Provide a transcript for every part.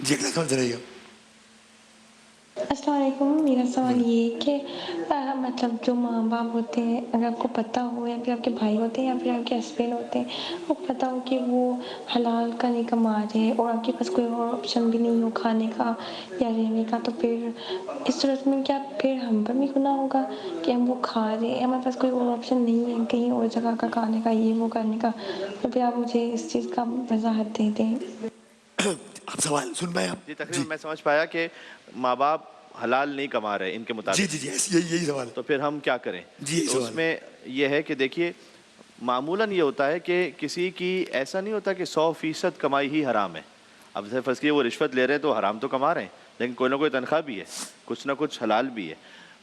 जी अगला सवाल ज़रा अस्सलाम वालेकुम। मेरा सवाल ये है कि मतलब जो माँ-बाप होते हैं, अगर आपको पता हो या फिर आपके भाई होते हैं या फिर आपके हस्बैंड होते हैं, आपको पता हो कि वो हलाल का नहीं कमा रहे हैं और आपके पास कोई और ऑप्शन भी नहीं हो खाने का या रहने का, तो फिर इस सूरत में क्या फिर हम पर भी गुनाह होगा कि हम वो खा रहे हैं, हमारे पास कोई और ऑप्शन नहीं है कहीं और जगह का खाने का, ये वो करने का? तो फिर आप मुझे इस चीज़ का वज़ाहत दे दें। आप सवाल सुन पाए आप? जी, तकरीबन जी। मैं समझ पाया कि माँ-बाप हलाल नहीं कमा रहे इनके जी, मुताबिक, जी, जी, ऐसी यही सवाल है। तो फिर हम क्या करें? जी, यही तो सवाल है। उसमें ये है कि देखिए, मामूलन ये होता है कि किसी की ऐसा नहीं होता कि 100% कमाई ही हराम है। अब जैसे फ़र्ज़ कीजिए वो रिश्वत ले रहे हैं तो हराम तो कमा रहे हैं, लेकिन कोई ना कोई तनख्वाह भी है, कुछ ना कुछ हलाल भी है।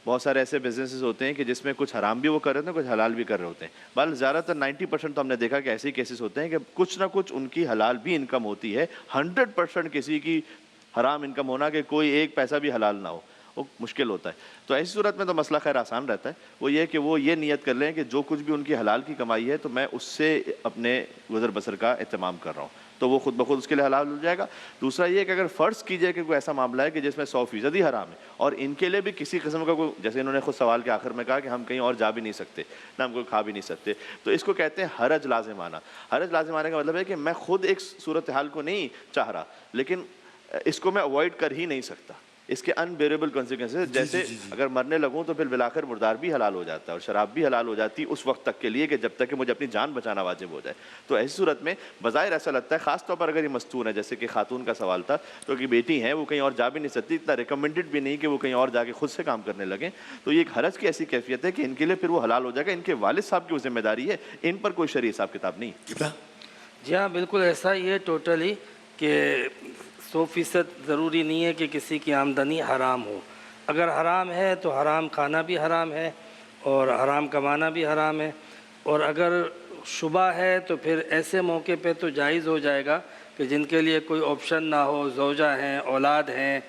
बहुत सारे ऐसे बिज़नेसेस होते हैं कि जिसमें कुछ हराम भी वो कर रहे होते हैं, कुछ हलाल भी कर रहे होते हैं। बहरहाल ज़्यादातर 90% तो हमने देखा कि ऐसे ही केसेस होते हैं कि कुछ ना कुछ उनकी हलाल भी इनकम होती है। 100% किसी की हराम इनकम होना कि कोई एक पैसा भी हलाल ना हो, वो मुश्किल होता है। तो ऐसी सूरत में तो मसला खैर आसान रहता है। वो ये है कि वो ये नियत कर लें कि जो कुछ भी उनकी हलाल की कमाई है, तो मैं उससे अपने गुज़र बसर का एहतमाम कर रहा हूँ। तो वो खुद ब खुद उसके लिए हलाल हो जाएगा। दूसरा ये है कि अगर फ़र्ज़ कीजिए कि कोई ऐसा मामला है कि जिसमें 100% ही हराम है और इनके लिए भी किसी किस्म का कोई, जैसे इन्होंने खुद सवाल के आखिर में कहा कि हम कहीं और जा भी नहीं सकते, ना हम कोई खा भी नहीं सकते, तो इसको कहते हैं हरज लाज़िमाना। हरज लाज़िमाना का मतलब है कि मैं खुद एक सूरत हाल को नहीं चाह रहा, लेकिन इसको मैं अवॉइड कर ही नहीं सकता। इसके अनबेरेबल कॉन्सिक्वेंसेस, जी, जी, जैसे जी, जी। अगर मरने लगूँ तो फिर बिलाकर मुर्दार भी हलाल हो जाता है और शराब भी हलाल हो जाती है उस वक़्त तक के लिए कि जब तक कि मुझे अपनी जान बचाना वाजिब हो जाए। तो ऐसी सूरत में बज़ाहिर ऐसा लगता है, ख़ास तौर पर अगर ये मस्तूर है, जैसे कि खातून का सवाल था, तो कि बेटी हैं, वो कहीं और जा भी नहीं सकती, इतना रिकमेंडेड भी नहीं कि वो कहीं और जाके खुद से काम करने लगें। तो ये एक हरज की ऐसी कैफ़ियत है कि इनके लिए फिर वो हलाल हो जाएगा। इनके वालिद साहब की वो ज़िम्मेदारी है, इन पर कोई शरई हिसाब किताब नहीं। कितना? जी हाँ, बिल्कुल ऐसा ही है टोटली कि 100% ज़रूरी नहीं है कि किसी की आमदनी हराम हो। अगर हराम है तो हराम खाना भी हराम है और हराम कमाना भी हराम है, और अगर शुबा है तो फिर ऐसे मौके पे तो जायज़ हो जाएगा कि जिनके लिए कोई ऑप्शन ना हो, ज़ौजा हैं, औलाद हैं,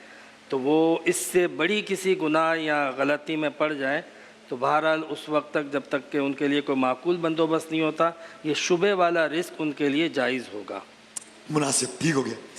तो वो इससे बड़ी किसी गुनाह या गलती में पड़ जाएँ, तो बहरहाल उस वक्त तक जब तक कि उनके लिए कोई माकूल बंदोबस्त नहीं होता, ये शुबे वाला रिस्क उनके लिए जायज़ होगा। मुनासिब, ठीक हो गया।